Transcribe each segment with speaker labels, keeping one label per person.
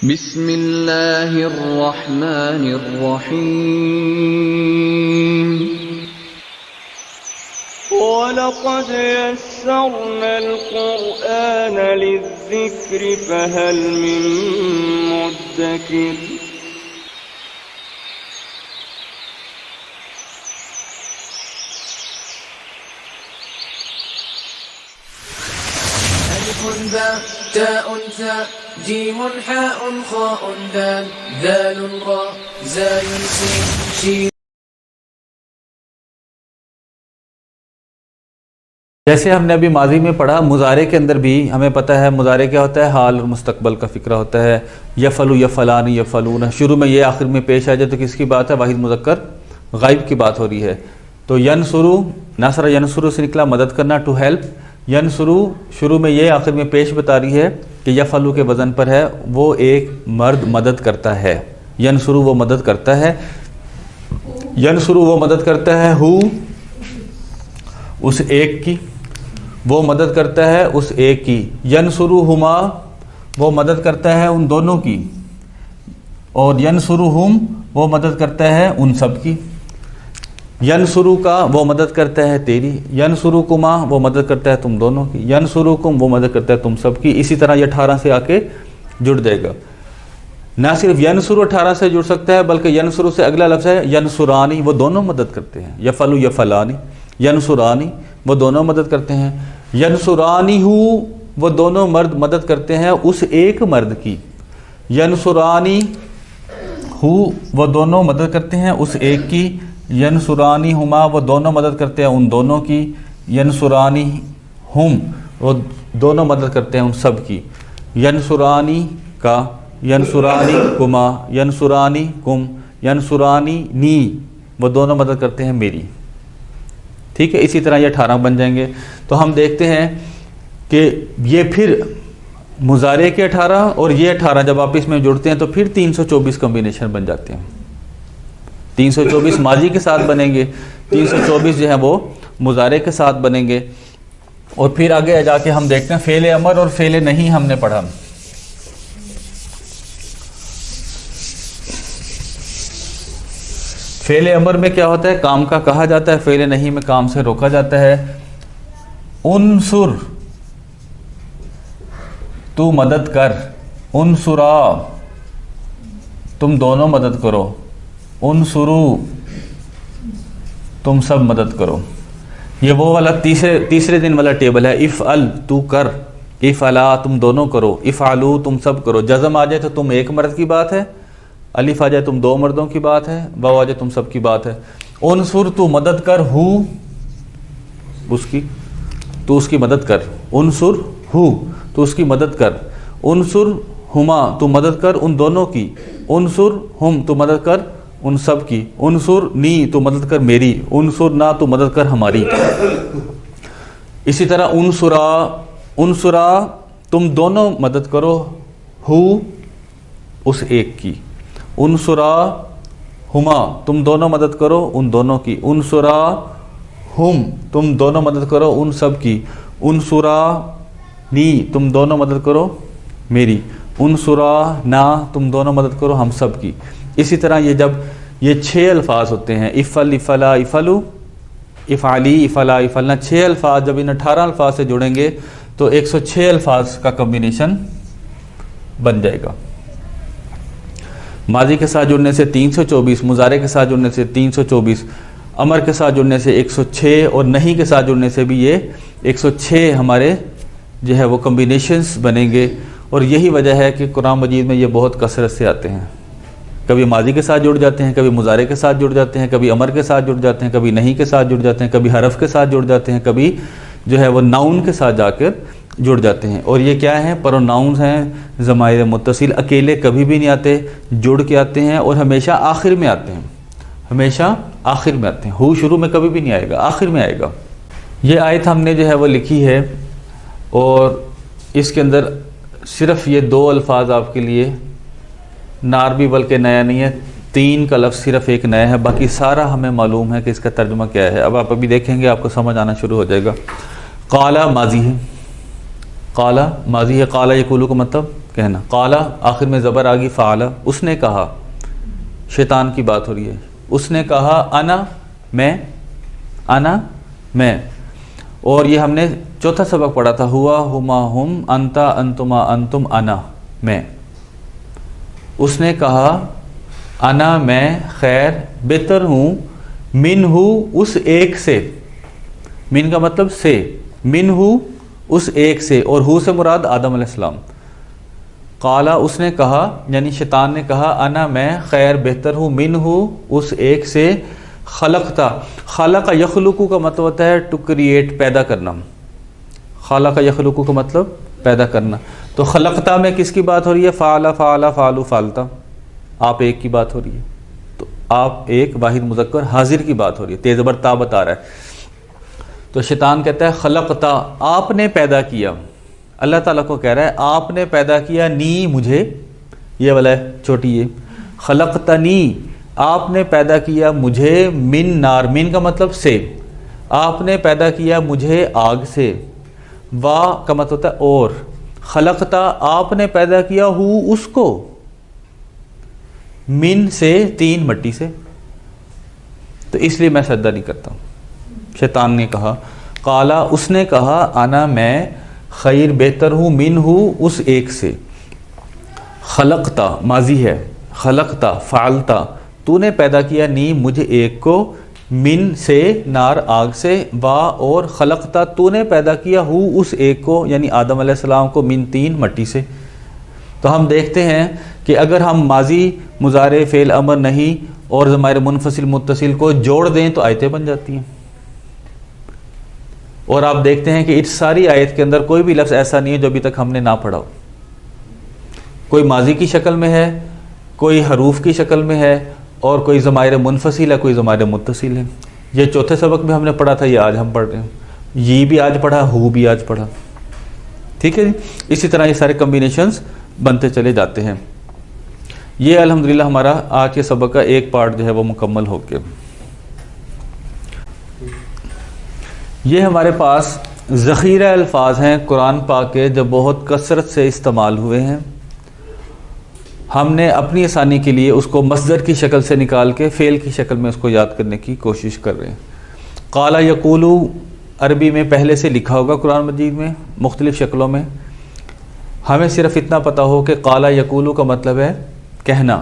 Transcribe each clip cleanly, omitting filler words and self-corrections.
Speaker 1: बिस्मिल्लाहिर्रहमानिर्रहीम।
Speaker 2: वलक़द यस्सरनल क़ुरआन लिज़्ज़िक्रि फ़हल मिन मुद्दकिर।
Speaker 3: अलिफ़ुन बा ताउन सा जीमुन हाउन खाउन दाल दालुन रा ज़ायुन सीन शीन।
Speaker 4: जैसे हमने अभी माजी में पढ़ा, मुज़ारे के अंदर भी हमें पता है मुज़ारे क्या होता है, हाल और मुस्तकबल का फ़िक्रा होता है। यफ़लु यफ़लानी यफ़लून, शुरू में ये आखिर में पेश आ जाए तो किसकी बात है? वाहिद मुज़क्कर गायब की बात हो रही है। तो यनसुरु, नसर यनसुरु से निकला मदद करना, टू हेल्प। यनसुरु शुरू में ये आखिर में पेश बता रही है कि यफ़लु के वज़न पर है, वो एक मर्द मदद करता है। यनसुरु वो मदद करता है, यनसुरु वो मदद करता है, हु उस एक की, वो मदद करता है उस एक की। यनसुरुहुमा वो मदद करता है उन दोनों की, और यनसुरुहुम वो मदद करता है उन सब की। यनसुरु का वो मदद करता है तेरी, यनसुरुकुमा वो मदद करता है तुम दोनों की, यनसुरुकुम वो मदद करता है तुम सब की। इसी तरह ये 18 से आके जुड़ जाएगा। ना सिर्फ यनसुरु 18 से जुड़ सकता है, बल्कि यनसुरु से अगला लफ्ज़ है यनसुरानी, वो दोनों मदद करते हैं। यफ़लु यफ़लानी, यनसुरानी वो दोनों मदद करते हैं। यनसुरानी हु वो दोनों मर्द मदद करते हैं उस एक मर्द की। यनसुरानी हु वो दोनों मदद करते हैं उस एक की। यनसुरानी हुमा वो दोनों मदद करते हैं उन दोनों की। यनसुरानी हुम वो दोनों मदद करते हैं उन सब की। यनसुरानी का, यनसुरानी कुमा, यनसुरानी कुम, यनसुरानी नी वो दोनों मदद करते हैं मेरी। ठीक है, इसी तरह ये 18 बन जाएंगे। तो हम देखते हैं कि ये फिर मुज़ारे के 18 और ये 18 जब आपस में जुड़ते हैं तो फिर 324 कॉम्बिनेशन बन जाते हैं। 324 माजी के साथ बनेंगे, 324 जो है वो मुज़ारे के साथ बनेंगे। और फिर आगे जाके हम देखते हैं फ़ेल अमर और फ़ेल नहीं हमने पढ़ा। फ़ेल अमर में क्या होता है? काम का कहा जाता है, फ़ेल नहीं में काम से रोका जाता है। उनसुर तू मदद कर, उनसुरा तुम दोनों मदद करो, उनसुरु तुम सब मदद करो। ये वो वाला तीसरे दिन वाला टेबल है। इफ़ अल तू कर, इफ़ अला तुम दोनों करो, इफ़ आलू तुम सब करो। जज़म आ जाए तो तुम एक मर्द की बात है, अलिफ आ जाए तुम दो मर्दों की बात है, वाव आ जाए तुम सब की बात है। उनसुर तू मदद कर, हु उसकी, तू उसकी मदद कर। उनसुर हु तू उसकी मदद कर। उनसुर हुमा तू मदद कर उन दोनों की। उनसुर हुम तू मदद कर उन सब की। उनसुर नी तू मदद कर मेरी। उनसुर ना तू मदद कर हमारी। इसी तरह उनसुरा, उनसुरा तुम दोनों मदद करो, हु उस एक की। उनसुरा हुमा तुम दोनों मदद करो उन दोनों की। उनसुरा हुम तुम दोनों मदद करो उन सब की। उनसुरा नी तुम दोनों मदद करो मेरी। उनसुरा ना तुम दोनों मदद करो हम सब की। इसी तरह ये जब ये 6 अल्फाज होते हैं, इफ़ल इफ़ला इफ़लु इफ़ाली इफ़ला इफ़लना, 6 अल्फाज जब इन 18 अल्फाज से जुड़ेंगे तो 106 अल्फाज का कम्बिनेशन बन जाएगा। माजी के साथ जुड़ने से 324, मुज़ारे के साथ जुड़ने से 324, अमर के साथ जुड़ने से 106 और नहीं के साथ जुड़ने से भी ये 106 हमारे जो है वो कम्बिनेशंस बनेंगे। और यही वजह है कि कुरान मजीद में ये बहुत कसरत से आते हैं। कभी माजी के साथ जुड़ जाते हैं, कभी मुज़ारे के साथ जुड़ जाते हैं, कभी अमर के साथ जुड़ जाते हैं, कभी नहीं के साथ जुड़ जाते हैं, कभी हरफ के साथ जुड़ जाते हैं, कभी जो है वो नाउन के साथ जाकर जुड़ जाते हैं। और ये क्या है? प्रोनाउंस हैं, ज़माइर मुत्तसिल, अकेले कभी भी नहीं आते, जुड़ के आते हैं और हमेशा आखिर में आते हैं, हमेशा आखिर में आते हैं। हु शुरू में कभी भी नहीं आएगा, आखिर में आएगा। ये आयत हमने जो है वो लिखी है और इसके अंदर सिर्फ ये 2 अल्फाज आपके लिए, नार भी बल्कि नया नहीं है, 3 का लफ्ज़ सिर्फ एक नया है, बाकी सारा हमें मालूम है कि इसका तर्जुमा क्या है। अब आप अभी देखेंगे आपको समझ आना शुरू हो जाएगा। काला माजी है, काला माजी है, काला यकूलू का मतलब कहना। काला आखिर में ज़बर आ गई, फ़ाला उसने कहा, शैतान की बात हो रही है। उसने कहा अना मैं, अना मैं। और ये हमने चौथा सबक पढ़ा था, हुआ हुमा हुम अंता अंतुमा अंतुम अना मैं। उसने कहा अना मैं खैर बेहतर हूँ, मिन हूँ उस एक से, मिन का मतलब से, मिन हूँ उस एक से, और हु से मुराद आदम अलैहिस्सलाम। काला उसने कहा यानी शैतान ने कहा अना मैं खैर बेहतर हूँ, मिन हूँ उस एक से, खलकता, खलक यखलुकु का मतलब होता है टू क्रिएट, पैदा करना। खलक यखलुकु का मतलब पैदा करना। तो खलकता में किसकी बात हो रही है? फ़ाला फ़ाला फ़ालू फ़ालता, आप एक की बात हो रही है। तो आप एक वाहिद मुज़क्कर हाजिर की बात हो रही है, तेज़बर ता बता रहा है। तो शैतान कहता है खलकता, आपने पैदा किया, अल्लाह ताला को कह रहा है आपने पैदा किया, नी मुझे, ये वाला है छोटी ये, खलकतनी आपने पैदा किया मुझे, मिन नार, मिन का मतलब से, आपने पैदा किया मुझे आग से, वाह का मतलब होता है और, खलकता आपने पैदा किया हूँ उसको, मिन से तीन मट्टी से, तो इसलिए मैं सजदा नहीं करता। शैतान ने कहा, काला उसने कहा आना मैं खैर बेहतर हूँ, मिन हूँ उस एक से। खलकता माजी है, खलकता फ़ालता तूने पैदा किया, नी मुझे एक को, मिन से नार आग से, वा और खलकता तूने पैदा किया हूँ उस एक को यानी आदम अलैहिस्सलाम को, मिन तीन मट्टी से। तो हम देखते हैं कि अगर हम माजी मुजारे फ़ेल अमर नहीं और ज़माइर मुनफसिल मुत्तसिल को जोड़ दें तो आयतें बन जाती हैं। और आप देखते हैं कि इस सारी आयत के अंदर कोई भी लफ्ज़ ऐसा नहीं है जो अभी तक हमने ना पढ़ा हो। कोई माजी की शक्ल में है, कोई हरूफ की शक्ल में है, और कोई ज़माइर मुनफसिल है, कोई ज़माइर मुत्तसिल है। ये चौथे सबक में हमने पढ़ा था, ये आज हम पढ़ रहे हैं। ये भी आज पढ़ा, हु भी आज पढ़ा, ठीक है जी। इसी तरह ये सारे कम्बिनेशंस बनते चले जाते हैं। ये अल्हम्दुलिल्लाह हमारा आज के सबक का एक पार्ट जो है वो मुकम्मल हो गया। ये हमारे पास ज़ख़ीरा अल्फाज हैं कुरान पाक के जो बहुत कसरत से इस्तेमाल हुए हैं। हमने अपनी आसानी के लिए उसको मस्दर की शक्ल से निकाल के फ़ेल की शक्ल में उसको याद करने की कोशिश कर रहे हैं। काला यकूलू अरबी में पहले से लिखा होगा कुरान मजीद में मुख्तलिफ़ शक्लों में। हमें सिर्फ इतना पता हो कि काला यकूलू का मतलब है कहना,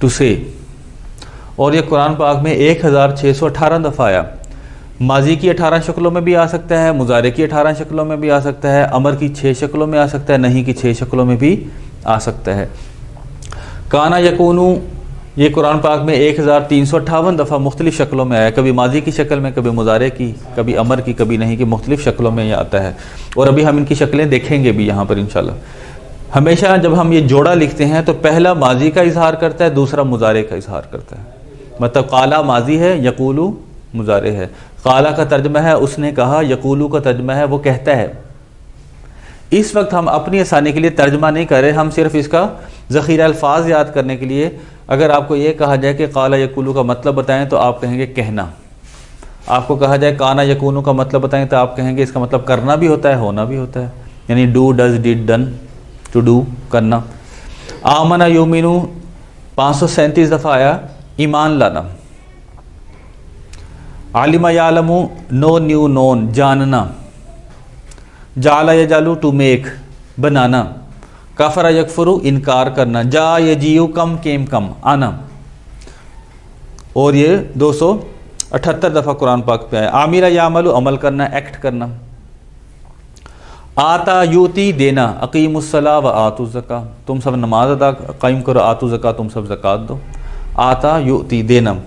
Speaker 4: टू से, और ये कुरान पाक में 1618 दफ़ा आया। माजी की 18 शक्लों में भी आ सकता है, मुजारे की 18 शक्लों में भी आ सकता है, अमर की 6 शक्लों में आ सकता है, नहीं की 6 शक्लों में भी आ सकता है। काना यकूनू ये कुरान पाक में 1358 दफ़ा मुख्तलिफ़ शक्लों में आया, कभी माजी की शक्ल में, कभी मुजारे की, कभी अमर की, कभी नहीं की, मुख्तलिफ़ शक्लों में ये आता है। और अभी हम इनकी शक्लें देखेंगे भी यहाँ पर इंशाल्लाह। हमेशा जब हम ये जोड़ा लिखते हैं तो पहला माजी का इजहार करता है, दूसरा मुजारे का इजहार करता है। मतलब काला माजी है, यकूलू मुजारे है। काला का तर्जमा है उसने कहा, यकूलू का तर्जमा है वो कहता है। इस वक्त हम अपनी आसानी के लिए तर्जमा नहीं कर रहे, हम सिर्फ इसका ज़ख़ीरा अल्फाज याद करने के लिए, अगर आपको ये कहा जाए कि काला यकूलू का मतलब बताएं तो आप कहेंगे कहना। आपको कहा जाए काना यकूनू का मतलब बताएं तो आप कहेंगे इसका मतलब करना भी होता है, होना भी होता है, यानी do, does, did, done, to do, करना। आमना युमिनु 537 दफ़ा आया, ईमान लाना। आलिमा यालमु नो न्यू नोन, जानना। जाला यजालू टू मेक, बनाना। काफरा यकफुरु इनकार करना। जा यजीउ कम केम कम, आना। और ये 278 दफ़ा कुरान पाक पे आया। आमिरा यामलु अमल करना, एक्ट करना। आता यूती देना, अकीमुस्सला व आतु ज़का, तुम सब नमाज अदा कायम करो, आतु ज़का तुम सब ज़कात दो। आता यूती देना।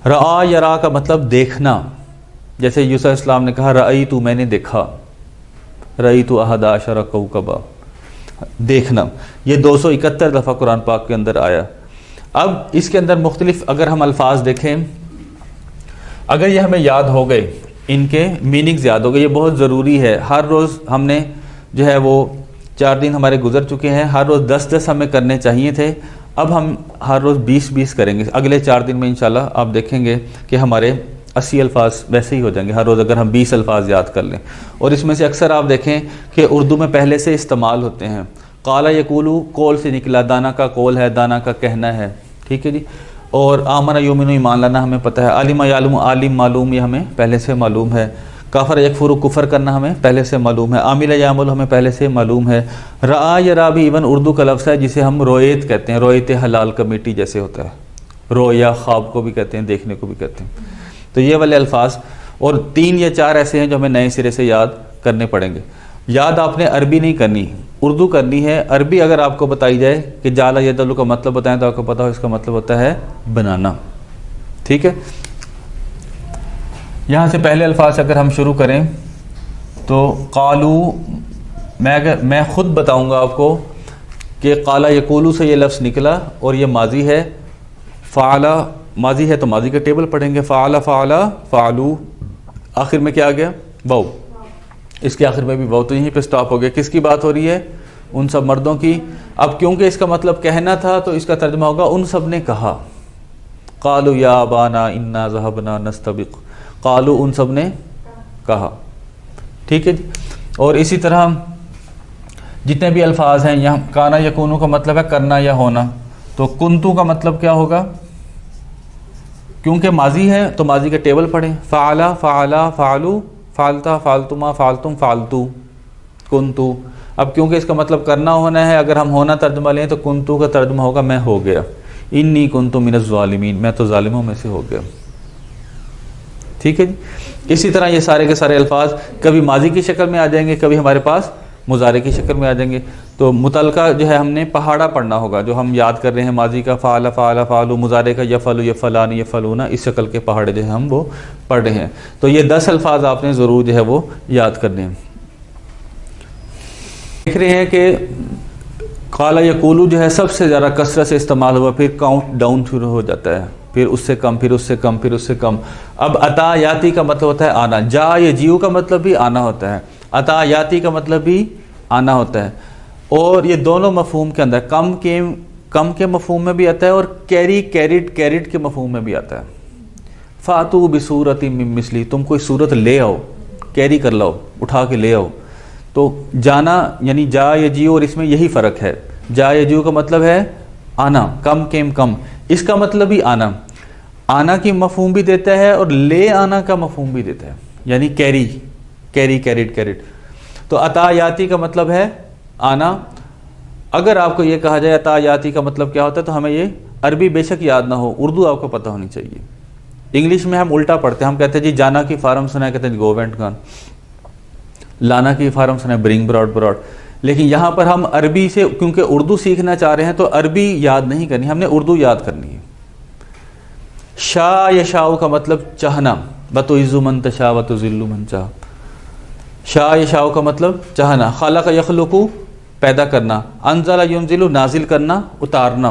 Speaker 4: रआ यरा का मतलब देखना, जैसे यूसुफ इस्लाम ने कहा रई तू मैंने देखा, रई तू अहदा अशरा कौकबा, देखना। ये 271 दफ़ा कुरान पाक के अंदर आया। अब इसके अंदर मुख्तलिफ अगर हम अल्फाज देखें, अगर ये हमें याद हो गए, इनके मीनिंग्स याद हो गए, ये बहुत ज़रूरी है। हर रोज़ हमने जो है वो 4 दिन हमारे गुजर चुके हैं, हर रोज़ 10-10 हमें करने चाहिए थे। अब हम हर रोज़ 20-20 करेंगे। अगले 4 दिन में इंशाल्लाह आप देखेंगे कि हमारे 80 अल्फाज वैसे ही हो जाएंगे हर रोज़ अगर हम 20 अल्फाज याद कर लें। और इसमें से अक्सर आप देखें कि उर्दू में पहले से इस्तेमाल होते हैं। काला यकूलू कौल से निकला, दाना का कौल है, दाना का कहना है, ठीक है जी। और आमना युमिनु ईमान लाना हमें पता है। आलिम यालुम आलिम मालूम ये हमें पहले से मालूम है। काफर यकफुरु कुफर करना हमें पहले से मालूम है। आमिल यामुल हमें पहले से मालूम है। रा या रा भी इवन उर्दू का लफ्ज़ है जिसे हम रोयत कहते हैं, रोयत हलाल कमेटी जैसे होता है। रो या ख्वाब को भी कहते हैं, देखने को भी कहते हैं। तो ये वाले अल्फाज और 3 या 4 ऐसे हैं जो हमें नए सिरे से याद करने पड़ेंगे। याद आपने अरबी नहीं करनी, उर्दू करनी है। अरबी अगर आपको बताई जाए कि जाला यदलु का मतलब बताएं तो आपको पता हो इसका मतलब होता है बनाना, ठीक है। यहाँ से पहले अल्फाज अगर हम शुरू करें तो कालू, मैं ख़ुद बताऊँगा आपको कि काला यकूलू से ये लफ्ज़ निकला और ये माजी है। फ़ाला माजी है तो माजी का टेबल पढ़ेंगे। फ़ाला फ़ाला फ़ालू, आखिर में क्या आ गया? वाउ। इसके आखिर में भी वाउ, तो यहीं पे स्टॉप हो गया। किसकी बात हो रही है? उन सब मर्दों की। अब क्योंकि इसका मतलब कहना था तो इसका तर्जुमा होगा उन सब ने कहा। कालू या अबाना इन्ना ज़हबना नस्तबिक, कालू उन सब ने कहा, ठीक है जी। और इसी तरह जितने भी अल्फाज हैं यहाँ, काना यकूनू का मतलब है करना या होना, तो कुंतु का मतलब क्या होगा? क्योंकि माजी है तो माजी का टेबल पढ़ें। फ़ाला फ़ाला फ़ालू फ़ालता फ़ालतुमा फ़ालतुम फ़ालतू कुंतु। अब क्योंकि इसका मतलब करना होना है, अगर हम होना तर्जुमा लें तो कुंतु का तर्जुमा होगा मैं हो गया। इन्नी कुंतु मिनज़ ज़ालिमीन, मैं तो ज़ालिमों में से हो गया, ठीक है जी। इसी तरह ये सारे के सारे अल्फाज कभी माजी की शक्ल में आ जाएंगे, कभी हमारे पास मुजारे की शक्ल में आ जाएंगे। तो मुतलका जो है हमने पहाड़ा पढ़ना होगा, जो हम याद कर रहे हैं माजी का फ़ाला फ़ाला फ़ालू, मुजारे का यफ़लु यफ़लान यफ़लूना, इस शक्ल के पहाड़े जो है हम वो पढ़ रहे हैं। तो ये 10 अल्फाज आपने ज़रूर जो है वो याद करने हैं। देख रहे हैं कि काला यकूलू जो है सबसे ज़्यादा कसरत से इस्तेमाल हुआ, फिर काउंट डाउन शुरू हो जाता है, फिर उससे कम, फिर उससे कम, फिर उससे कम। अब अतायाती का मतलब होता है आना, जा या जीव का मतलब भी आना होता है, अतायाती का मतलब भी आना होता है। और ये दोनों मफहूम के अंदर कम के मफहूम में भी आता है और कैरिड के मफहूम में भी आता है। फ़ातू बिसूरति मिन मिस्ली, तुम कोई सूरत ले आओ, कैरी कर लाओ, उठा के ले आओ। तो जाना यानी जा या जीव, और इसमें यही फ़र्क है। जा या जीव का मतलब है आना, कम, इसका मतलब भी आना की मफहूम भी देता है और ले आना का मफहूम भी देता है, यानी कैरिड। तो अतायाती का मतलब है आना। अगर आपको ये कहा जाए अतायाती का मतलब क्या होता है, तो हमें ये अरबी बेशक याद ना हो, उर्दू आपको पता होनी चाहिए। इंग्लिश में हम उल्टा पढ़ते हैं, हम कहते हैं जी जाना की फार्म सुना है, कहते हैं गो वेंट गॉन। लाना की फार्म सुना है ब्रिंग ब्रॉड। लेकिन यहाँ पर हम अरबी से, क्योंकि उर्दू सीखना चाह रहे हैं, तो अरबी याद नहीं करनी, हमने उर्दू याद करनी है। शाह या शाह का मतलब चाहना, बतुइज़्ज़ु मन तशा व तुज़िल्लु मन चाह। शाह या शाह का मतलब चाहना। खालक यखलुकु पैदा करना, अनज़ला युनज़िलु नाजिल करना, उतारना।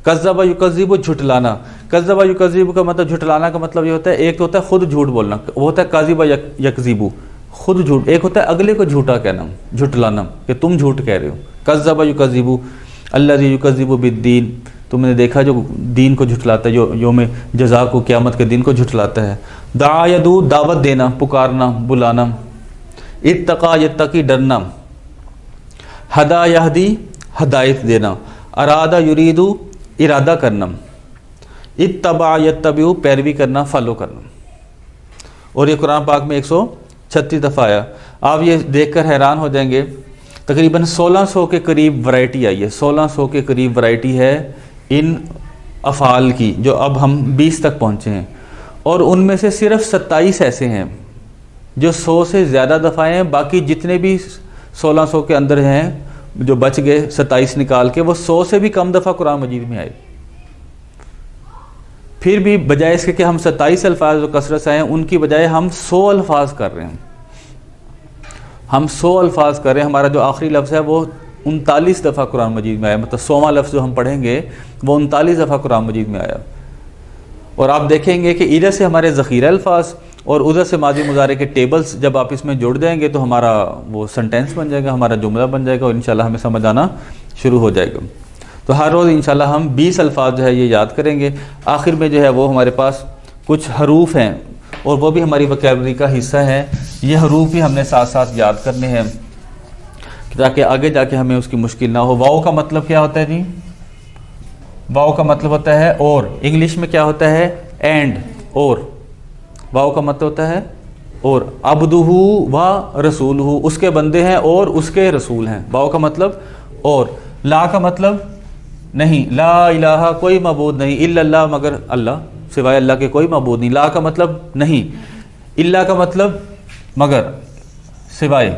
Speaker 4: कज़्ज़बा युकज़्ज़िबु झुटलाना। कज़्ज़बा युकज़्ज़िबु का मतलब झुटलाना का मतलब ये होता है, एक तो होता है खुद झूठ बोलना, वो होता है काज़िबा यकज़िबु, खुद झूठ। एक होता है अगले को झूठा कहना, झुटलाना, कि तुम झूठ कह रहे हो। कज़्ज़बा युकज़्ज़िबु अल्लज़ी युकज़्ज़िबु बिद्दीन, तुमने देखा जो दीन को झुटलाता है, जो योम जज़ा को, क़यामत के दिन को झुटलाता है। दा यदू दावत देना, पुकारना, बुलाना। इत्तक़ा यत्तक़ी डरना। हदा यहदी हदायत देना। अरादा युरीदु इरादा करना। इत्तबा यत्तबिउ पैरवी करना, फॉलो करना। और ये कुरान पाक में 136 दफ़ा आया। आप ये देखकर हैरान हो जाएंगे, तकरीबन 1600 के करीब वैरायटी आई है। 1600 के करीब वैरायटी है इन अफ़ाल की, जो अब हम 20 तक पहुँचे हैं। और उनमें से सिर्फ 27 ऐसे हैं जो 100 से ज़्यादा दफ़ा हैं। बाकी जितने भी 1600 के अंदर हैं, जो बच गए 27 निकाल के, वो 100 से भी कम दफ़ा कुरान मजीद में आए। फिर भी बजाय इसके कि हम 27 अल्फाज जो कसरत से आए हैं, उनकी बजाय हम 100 अल्फाज कर रहे हैं। हम 100 अल्फाज कर रहे हैं। हमारा जो आखिरी लफ्ज़ है वो 39 दफ़ा कुरान मजीद में आया, मतलब 100वां लफ्ज़ जो हम पढ़ेंगे वो 39 दफ़ा कुरान मजीद में आया। और आप देखेंगे कि इधर से हमारे ज़ख़ीरा अल्फाज और उधर से माजी मुजारे के टेबल्स जब आप इसमें जोड़ देंगे तो हमारा वो सेंटेंस बन जाएगा, हमारा जुमला बन जाएगा, और इंशाल्लाह हमें समझ आना शुरू हो जाएगा। तो हर रोज़ इंशाल्लाह हम 20 अल्फाज जो है ये याद करेंगे। आखिर में जो है वो हमारे पास कुछ हरूफ हैं, और वो भी हमारी वोकैबुलरी का हिस्सा है। ये हरूफ भी हमने साथ साथ याद करने हैं ताकि आगे जाके हमें उसकी मुश्किल ना हो। वाओ का मतलब क्या होता है जी? वाओ का मतलब होता है और। इंग्लिश में क्या होता है? एंड, और। वाओ का मतलब होता है और। अब्दुहु व रसूलहु, उसके बंदे हैं और उसके रसूल हैं। वाओ का मतलब और। ला का मतलब नहीं, ला इलाहा, कोई मबूद नहीं, इल्लल्लाह, मगर अल्लाह, सिवाय अल्लाह के कोई मबूद नहीं। ला का मतलब नहीं, इल्ला का मतलब मगर, सिवाय।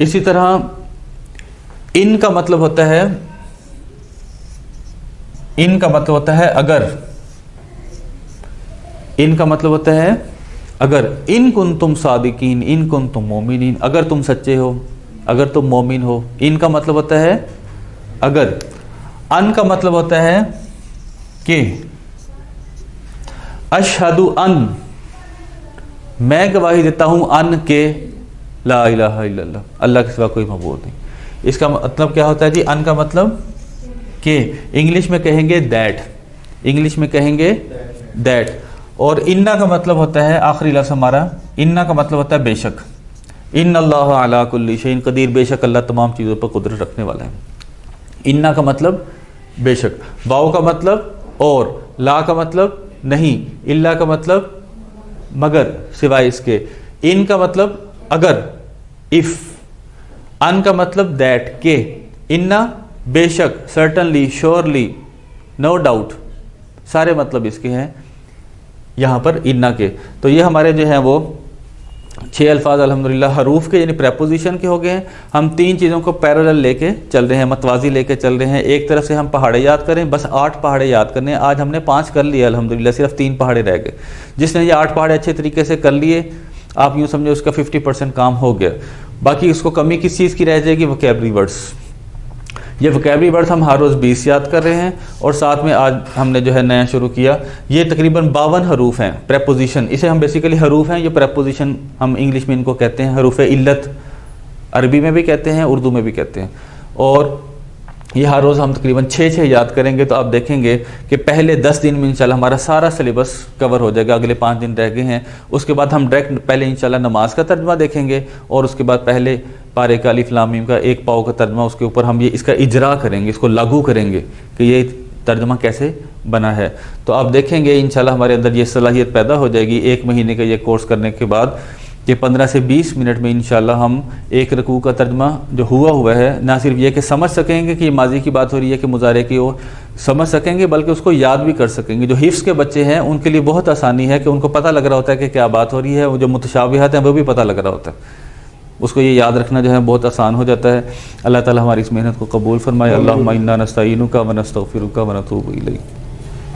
Speaker 4: इसी तरह इन का मतलब होता है, इन का मतलब होता है अगर। इन का मतलब होता है अगर। इन कुन तुम सादिकीन, इन कुन तुम मोमिनीन, अगर तुम सच्चे हो, अगर तुम मोमिन हो। इन का मतलब होता है अगर। अन का मतलब होता है कि। अशहदु अन, मैं गवाही देता हूं अन के, ला इलाहा इल्लल्लाह, अल्लाह के सिवा कोई मबूद नहीं। इसका मतलब क्या होता है जी? अन का मतलब कि। इंग्लिश में कहेंगे दैट, इंग्लिश में कहेंगे दैट। और इन्ना का मतलब होता है, आखिरी लफ्ज़ हमारा, इन्ना का मतलब होता है बेशक। इन्नल्लाह अला कुल्ली शैइन कदीर, बेशक अल्लाह तमाम चीज़ों पर कुदरत रखने वाला है। इन्ना का मतलब बेशक। वाओ का मतलब और। ला का मतलब नहीं, इल्ला का मतलब मगर, सिवाय इसके। इन का मतलब अगर, इफ। अन का मतलब दैट, के। इन्ना बेशक, सर्टनली, श्योरली, नो डाउट, सारे मतलब इसके हैं यहाँ पर इन्ना के। तो ये हमारे जो हैं वो 6 अल्फाज अल्हम्दुलिल्लाह हरूफ के यानी प्रेपोजिशन के हो गए हैं। हम 3 चीज़ों को पैरेलल लेके चल रहे हैं, मतवाजी लेके चल रहे हैं। एक तरफ से हम पहाड़े याद करें, बस 8 पहाड़े याद करने हैं। आज हमने 5 कर लिए अल्हम्दुलिल्लाह, सिर्फ 3 पहाड़े रह गए। जिसने ये 8 पहाड़े अच्छे तरीके से कर लिए, आप यूँ समझो उसका 50% काम हो गया। बाकी उसको कमी किस चीज़ की रह जाएगी? Vocabulary words. ये वोकैबुलरी वर्ड्स हम हर रोज़ 20 याद कर रहे हैं। और साथ में आज हमने जो है नया शुरू किया, ये तकरीबन 52 हरूफ हैं प्रेपोजिशन। इसे हम बेसिकली हरूफ हैं, ये प्रेपोजिशन हम इंग्लिश में इनको कहते हैं हरूफ इल्लत, अरबी में भी कहते हैं, उर्दू में भी कहते हैं। और ये हर रोज़ हम तकरीबन 6 याद करेंगे। तो आप देखेंगे कि पहले 10 दिन में इंशाल्लाह हमारा सारा सिलेबस कवर हो जाएगा। अगले 5 दिन रह गए हैं। उसके बाद हम डायरेक्ट पहले इंशाल्लाह नमाज का तर्जमा देखेंगे और उसके बाद पहले पारे का अलिफ लाम मीम का 1 पाव का तर्जमा, उसके ऊपर हम ये इसका इजरा करेंगे, इसको लागू करेंगे कि ये तर्जमा कैसे बना है। तो आप देखेंगे इंशाल्लाह हमारे अंदर ये सलाहियत पैदा हो जाएगी 1 महीने का ये कोर्स करने के बाद, कि 15 से 20 मिनट में इंशाल्लाह हम एक रकू का तर्जमा जो हुआ है, ना सिर्फ ये कि समझ सकेंगे कि ये माजी की बात हो रही है कि मुजारे की हो, समझ सकेंगे बल्कि उसको याद भी कर सकेंगे। जो हिफ्ज़ के बच्चे हैं उनके लिए बहुत आसानी है कि उनको पता लग रहा होता है कि क्या बात हो रही है, वो जो मुतशाबिहात हैं वो भी पता लग रहा होता है, उसको ये याद रखना जो है बहुत आसान हो जाता है। अल्लाह ताला हमारी इस मेहनत को कबूल फरमाए। अल्लाहुम्मा इन्ना नस्तईनुका व नस्तगफिरुका व नतूबु इलैक।